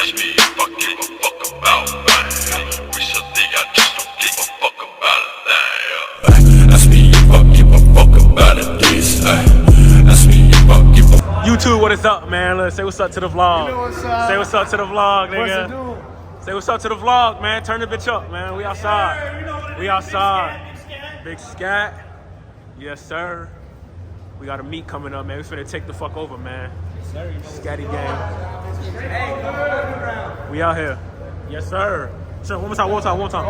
ask me if I give a fuck about man. Recently I just don't give a fuck about a thing. Ask me if I give a fuck about a this. Ask me if I give a YouTube, what is up, man? Let's say what's up to the vlog. You know what's up? Say what's up to the vlog, nigga. What's it do? Say what's up to the vlog, man. Turn the bitch up, man. We outside. We outside. Big Scat. Yes, sir. We got a meet coming up, man. We finna take the fuck over, man. Scatty gang. We out here. Yes, sir. Sure, one more time.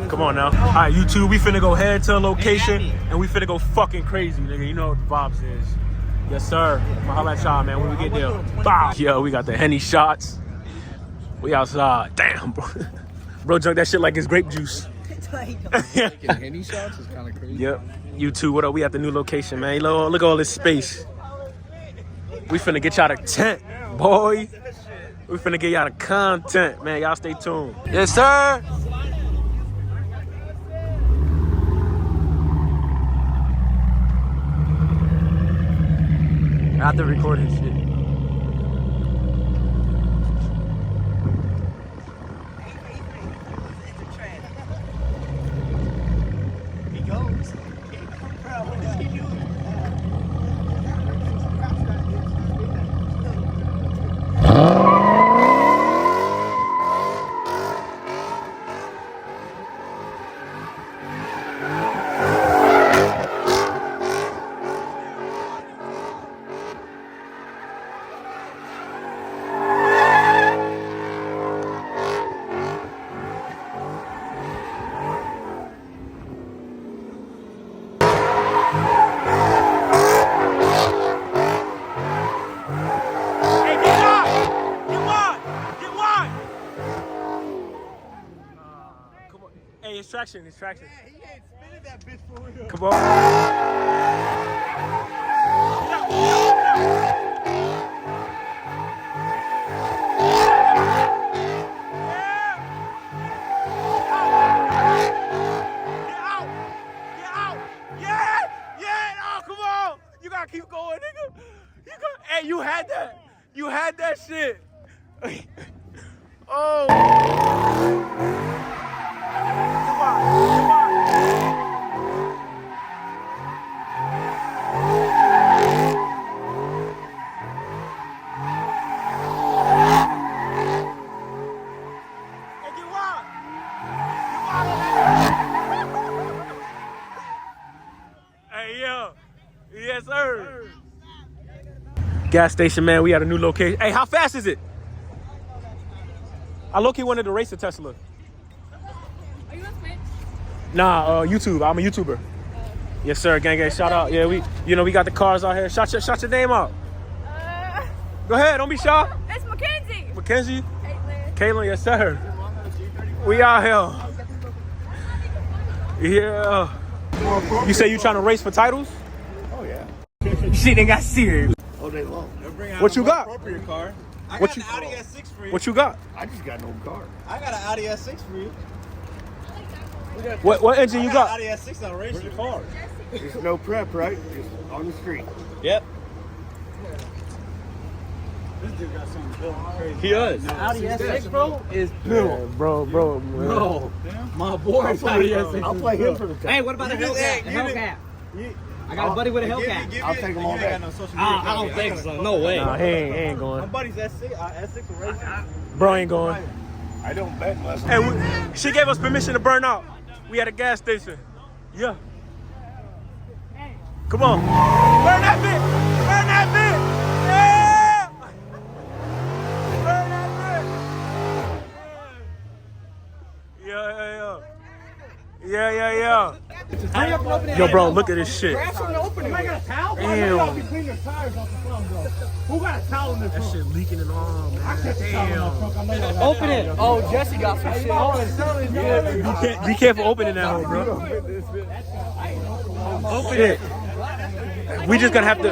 Come on now. All right, YouTube, we finna go head to a location and we finna go fucking crazy, nigga. You know what the vibes is. Yes, sir. I'ma holla at y'all, man, when we get there. Bow. Yo, we got the Henny shots. We outside. Damn, bro. Bro drunk that shit like it's grape juice. Taking Henny shots is kind of crazy. Yep. YouTube, what up? We at the new location, man. Look at all this space. We finna get y'all the tent, boy. We finna get y'all the content, man. Y'all stay tuned. Yes, sir. I have to record this shit. Distraction. Yeah, he ain't spinning that bitch for real. Come on. Keep going, nigga. Hey, you had that. You had that shit. Oh. Come on. Hey, get wild. Hey, yo. Yes, sir. Gas station, man. We at a new location. Hey, how fast is it? I low-key wanted to race a Tesla. Are you on Twitch? Nah, YouTube. I'm a YouTuber. Yes, sir. Gang. Shout out. Yeah, we got the cars out here. Shout your name out. Go ahead. Don't be shy. It's Mackenzie. Mackenzie. Caitlin. Yes, sir. We out here. Yeah. You say you trying to race for titles? Oh yeah. Shit, they got serious. All day long. What you got? Appropriate car. I What got you- an Audi S6 for you. What you got? I just got no car. I got an Audi S6 for you. What engine you I got? got an Audi S6 on race your car. There's no prep, right? Just on the street. Yep. This dude got something built crazy. He does. Audi S6, bro, is Yeah, bro. Bro, my boy's Audi S6. I'll play him for the Hey, what about a Hellcat? A Hellcat. I got a buddy with a Hellcat. I'll take him all day. No social media I don't think so. No way. Nah, he ain't My going. buddy's S6 for racing. Bro ain't going. I don't bet unless Hey, she gave us permission to burn out. We at a gas station. Yeah. Come on. Burn that bitch. Burn that bitch. Yeah. Burn that bitch. Yeah. Yo, bro, look at this shit. Grab something to open it. I got a towel? Damn. I'll be cleaning the tires off the front, bro. Who got a towel in this That trunk? shit leaking in the arm, man. Damn. Open it. Oh, Jesse got some shit. Be careful opening that hole, bro. Open it. We just gonna have to.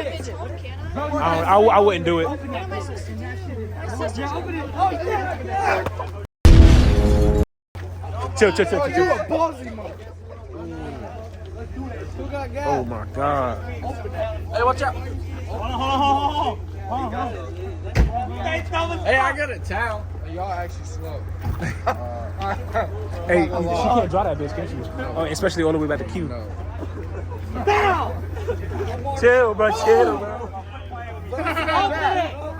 I wouldn't do it. Chill. You a ballsy mother. Let's do that. Still got gas. Oh my God. Hey, watch out. Hold on. Hey, I got a towel. Y'all actually slow. Hey, she can't draw that bitch, can she? Oh, especially all the way back to Q. No. Chill, bro. Chill, bro. I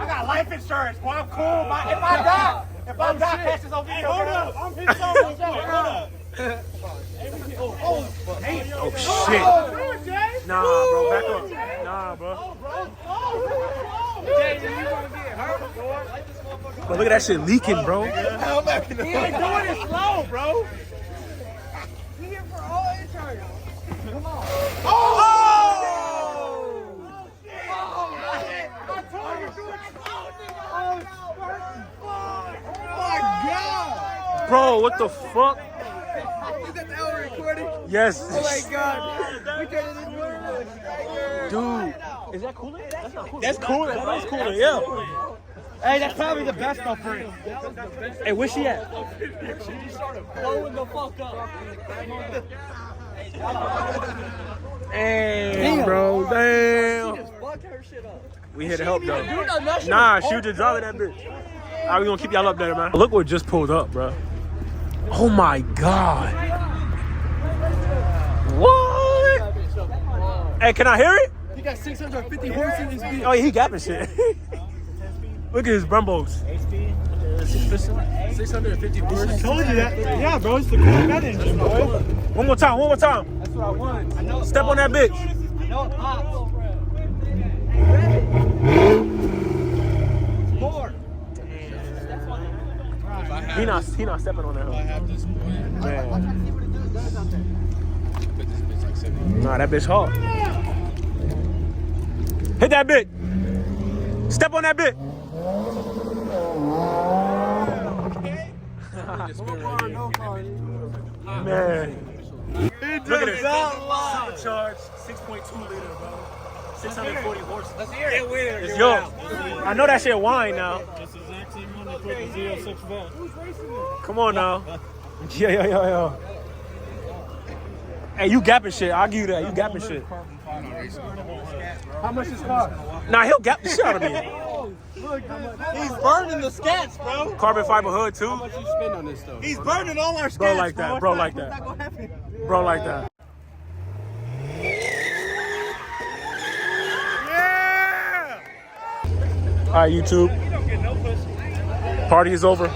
got life insurance, boy. I'm cool. If I die, cash is on video. Hold up. I'm pissed off myself. Hold up. Oh, shit. Nah, bro. Back up. Nah, bro. But look at that shit leaking, bro. He ain't doing it slow, bro. He here for all insurance. Come on. Oh! I told you to do it slow, nigga. Bro, what the fuck? Is that the hour recording? Yes. Oh my god. We turned it into Dude. Is that cooler? That's not cooler. That's cooler. That's cooler, yeah. Hey, that's probably the best though for him. Hey, where's she at? Blowing the fuck up. Damn, bro. Damn. Fucked her shit up. We here to help, though. Nah, she was just driving that bitch. All right, we gonna keep y'all up there, man. Look what just pulled up, bro. Oh, my God. What? Hey, can I hear it? He got 650 horses in his beat. Oh, yeah, he gapping shit. Look at his Brumbos. 650 horses. Told you that. Yeah, bro. It's the Corvette engine, boy. One more time, one more time. That's what I want. Step on that bitch. No, it pops. More. He not stepping on that hoe. I have this one. Man. But this bitch like 70. Nah, that bitch hard. Hit that bitch. Step on that bitch. Man. Look at this. Supercharged 6.2 liter, bro. 640 horses. Let's hear it. It's yours. I know that shit wine now. That's the exact same one they put the Z06 van. Come on now. Yo. Hey, you gapping shit. I'll give you that. You gapping shit. How much is cost? Nah, he'll gap the shit out of me. He's burning the Scats, bro. Carbon fiber hood too. How much you spend on this stuff? He's burning all our Scats, Bro like that. Bro like that. Bro like that. Yeah! All right, YouTube. Party is over.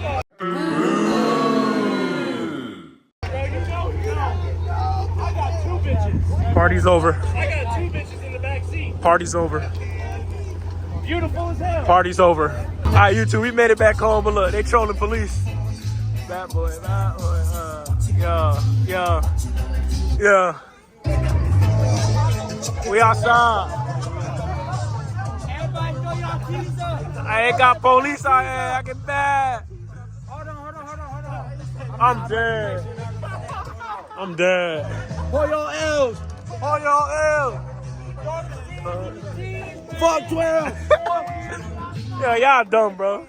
Party's over. I got 2 bitches in the back seat. Party's over. Beautiful as hell. Party's over. All right, YouTube, we made it back home, but look, they trolling police. Bad boy. Yeah. We outside. Everybody throw your keys up. I ain't got police out here. I get that. Hold on. I'm dead. Hold your L's. Oh, y'all Fuck 12. Yeah, y'all dumb, bro.